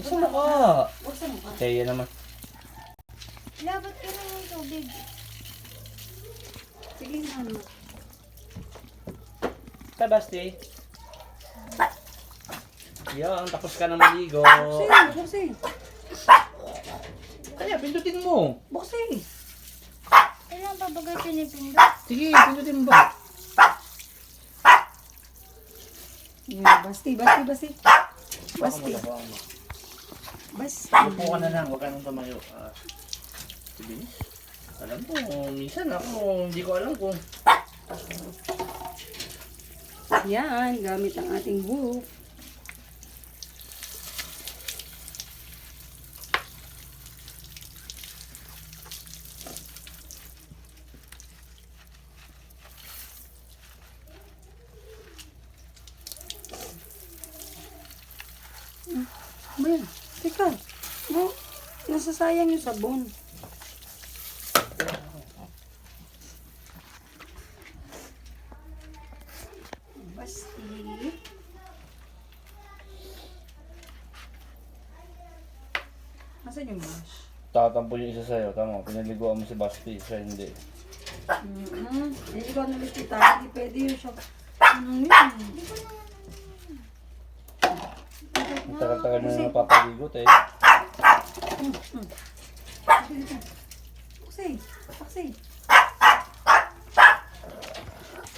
Sa mukha. Huwag sa mukha. Kaya naman. Labat ka lang ng tubig. Sige na ano. Tabasti. Yan, tapos ka na maligo. Buksin. Kaya, pindutin mo. Buksin. Kailan pa bagay pinipindot? Sige, pindutin mo ba? Basti. Basti. Upo ka na lang, huwag ka nang tumayo. Sige. Alam mo, minsan ako, hindi ko alam kung... Yan, gamit ang ating book. Ayan, teka. No, nasasayang yung sabon. Basti. Nasaan yung brush? Tatampo yung isa sa'yo, tama. Pinaliguan mo si Basti, siya hindi. Hindi ko nalit kita. Hindi pwede yun siya. Anong yun? Ang tagal-tagal na napapaligot eh. Paksi.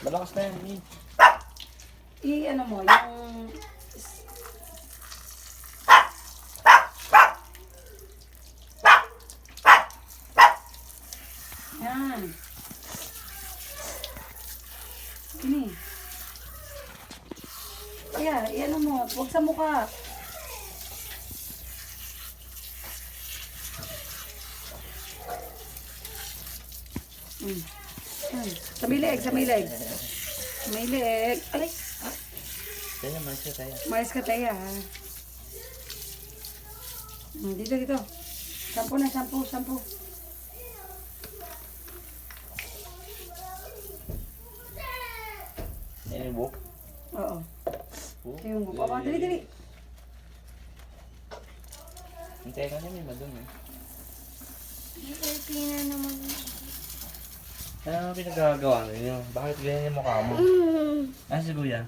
Malakas na yan eh. Ano mo, yung... Yan. Ini. Kaya, ano mo, huwag sa mukha. Sa may leeg. Ay, Kaya, mais ka tayo. mais ka tayo ha. Dito. Shampoo. Yan yung buhok. Oo. Buhok. Ito yung buka. Dali. Hintay ka niya, may madumi. Tina naman. Ano ang pinagagawa ninyo? Bakit ganyan yung mukha mo? Ah, si Kuya?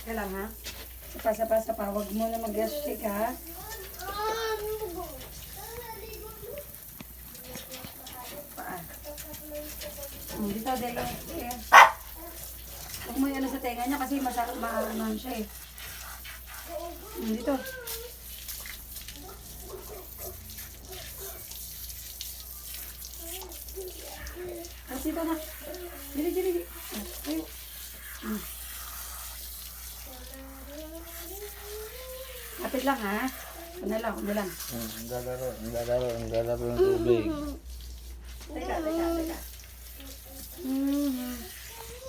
Kaya lang ha. Sapa. Huwag mo na mag-shake ha. Paa. Dito, dali. Huwag mo yung ano sa tenga niya kasi maaman siya eh. Dito. At dito na. Dili. Ayo. Kapit lang ha. Ano lang. Ang lalaro ng tubig. Teka.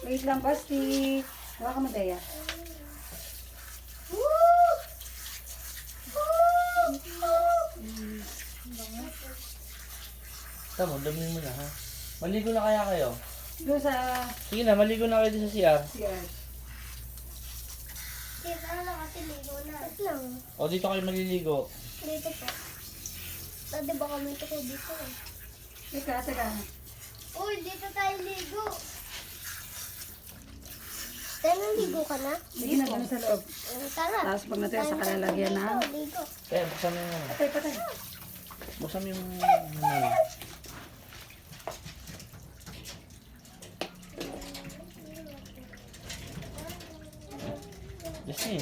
Wait lang, Basti. Hawa ka mo, Daya. Tama, dami mo na ha. Maligo na kaya kayo? Doon sa... Sige na, maligo na kayo sa CR. CR. Kita na kasi ligo na. Lang. O, dito kayo maliligo. Dito po. Pwede ba kami ito ko dito eh? Teka. Uy, dito tayo ligo. Tayo ligo ka na? Sige na, doon sa loob. Tara. Tapos pag natira sa kalalagyan na... Ligo. Kaya, buksan mo yung Patay. Buksan mo yung... Justin.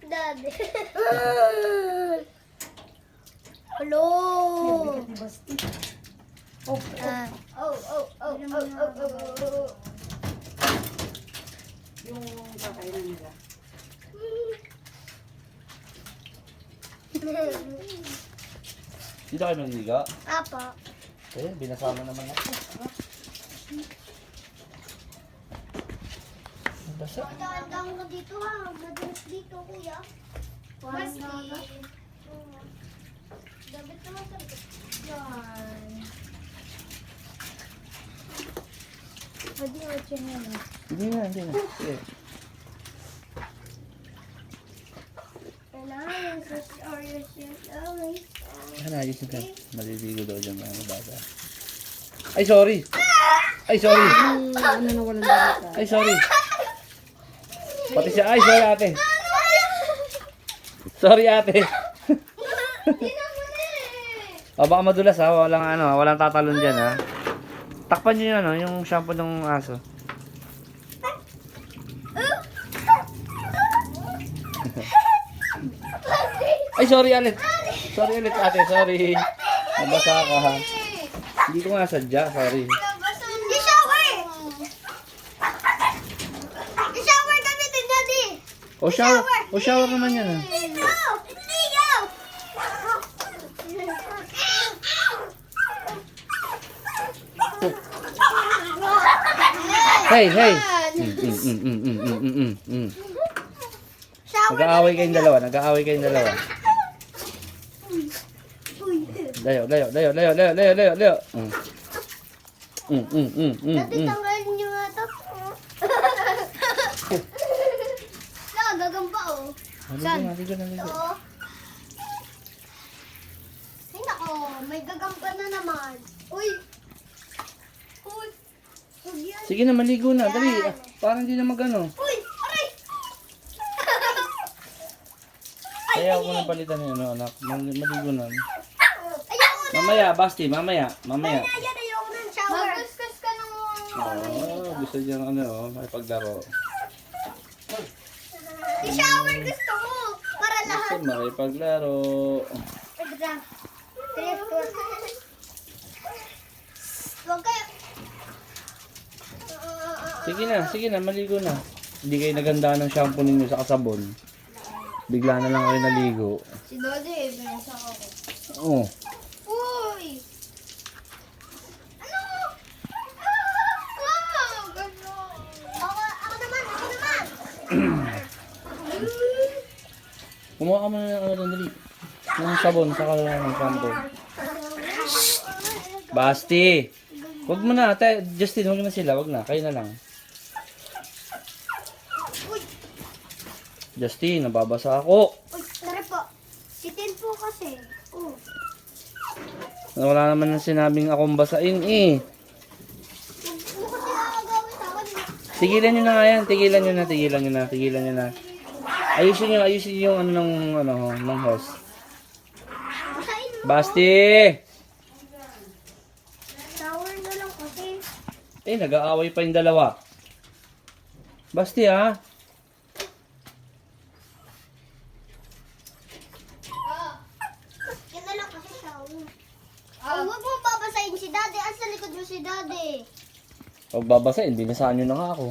Daddy. Hello. Bigat ni Basti. Oh. Yung kakainan nila. Dito kayo maliligo? Apo. Kaya, binasama naman ako. Basa. Tandaan ko dito ha. Madalas dito kuya. Maski. Dapat naman sa yan. Pwede mo dyan yan. Hindi na. Sige. Kailangan sa Oreos yan. Okay. Ayusin ka. Maliligo daw dyan mga bata. Ay, sorry. Ay, sorry. Ano na walang damit. Ay, sorry. Pati siya. Ay, sorry ate. Sorry ate. O, baka madulas ha. Walang tatalon dyan ha. Takpan nyo yun, yung shampoo ng aso. Ay, sorry ulit. Sorry ulit ate, sorry. Nabasa ka ha. Hindi ko nga sadya, sorry. I-shower! I-shower kami din, Daddy! O, shower naman yan ha. Ligaw! Ligaw! Hey, hey. Shower! Nag-aaway kayong dalawa. Layo. Daddy, tanggalin niyo nga ito. Gagamba oh. Ligo na. Oo. Ay nako, may gagamba na naman. Uy! Uy! Huwag yan. Sige na, maligo na. Dali. Parang hindi na magano. Uy! Aray! Kaya ako nang palitan yun, anak. Maligo na. Ayoko na! Mamaya, Basti. Mamaya. Ayan, ayoko ng shower. Magkuskus ka ng Gusto niya may paglaro. I-shower gusto mo. Para lahat. Gusto may paglaro. Huwag kayo. Sige na, maligo na. Hindi kayo naganda ng shampoo ninyo sa kasabon. Bigla na lang kayo naligo. Si Dodi, binasa ako. Oo. Uy! Ano? Gano'n. Ako naman. Kumuha ka muna ng dali. Ng sabon, saka ng shampoo. Basti! Wag mo na, Justin, wag na sila, wag na. Kayo na lang. Justin, nababasa ako. Uy, tara po. Sitin po kasi. Oh. Wala naman nang sinabing akong basain eh. Ano kasi nakagawin sa akin? Tigilan nyo na nga yan. Tigilan nyo na. Ayusin nyo yung ng host. Basahin mo. Basti! Shower na lang kasi. Nag-aaway pa yung dalawa. Basti ha? Yan na lang kasi shower. Oh, huwag mo babasahin si Daddy. Asa likod mo si Daddy? Pag babasain, binasaan nyo na nga ako.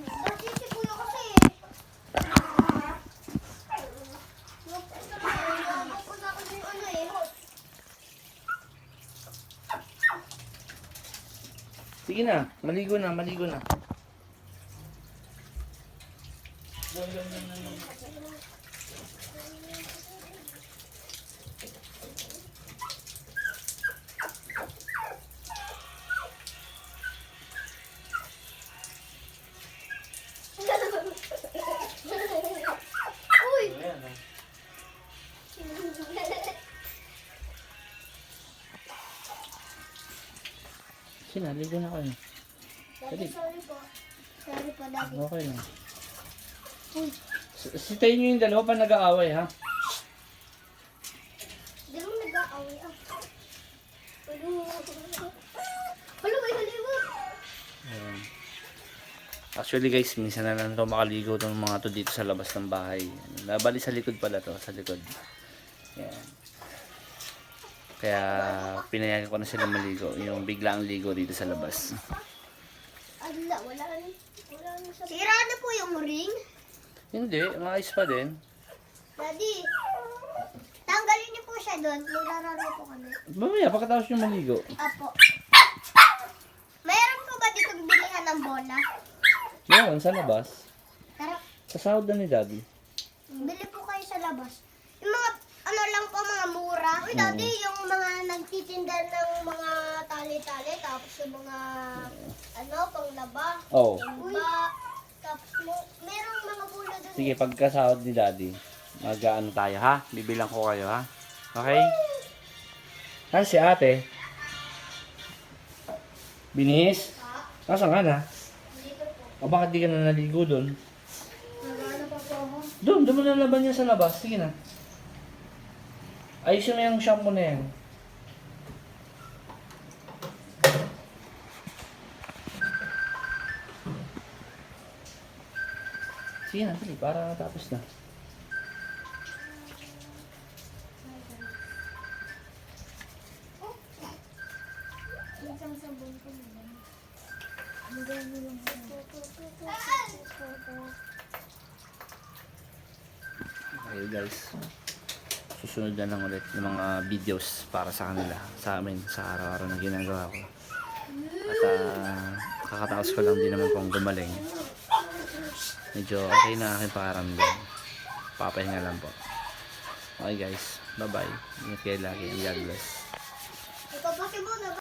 Daddy, si Kuya kasi. Huwag ko na ako yung ano eh. Sige na, maligo na. Uy! Sige na, ligo na kayo. Daddy, sorry po. Sorry po, Daddy. Okay na. Uy, Sitayin nyo yung dalawa pa nag-aaway ha? di mo nag-aaway ah. Wala kayo haliwa. Ayan. Actually guys, minsan na lang ito makaligo itong mga to dito sa labas ng bahay. Nabali sa likod pala to, sa likod. Ayan. Kaya pinayagan ko na sila maligo, yung biglaang ligo dito sa labas. Wala na sa... Sira na po yung ring. Hindi, maayos pa din. Daddy, tanggalin niyo po siya doon. Maglalaro po kami. Mamaya, pagkatapos yung maligo. Apo. Mayroon po ba dito bilihan ng bola? Meron, sa labas. Tara, Sa sahod na ni Daddy. bili po kayo sa labas. Yung mga, ano lang po, mga mura. Uy, dati yung mga nagtitinda ng mga tali-tali, tapos yung mga, ano, panglaba. Oh. Ba, tapos merong mga bula doon. Sige, pagkasahod ni Daddy, mag-ano tayo, ha? Bibilang ko kayo, ha? Okay? Ha, si ate? Binis? Nasaan ka na? O bakit di ka na naligo doon? Nagana pa po ako. Doon mo nalaban niya sa labas. Sige na. Ayusin mo yung shampoo na yan. Sige na, dali, para tapos na. Isang sabon ko naman. Okay guys. Susunod na lang ulit ng mga videos para sa kanila, sa amin, sa araw-araw na ginagawa ko. At kakataos ko lang din naman kung gumaling. Medyo okay na aking pakaramdam. Papahinga lang po. Okay guys, bye bye. Ingat kayo lagi. God bless. Ikaw pa si Bono.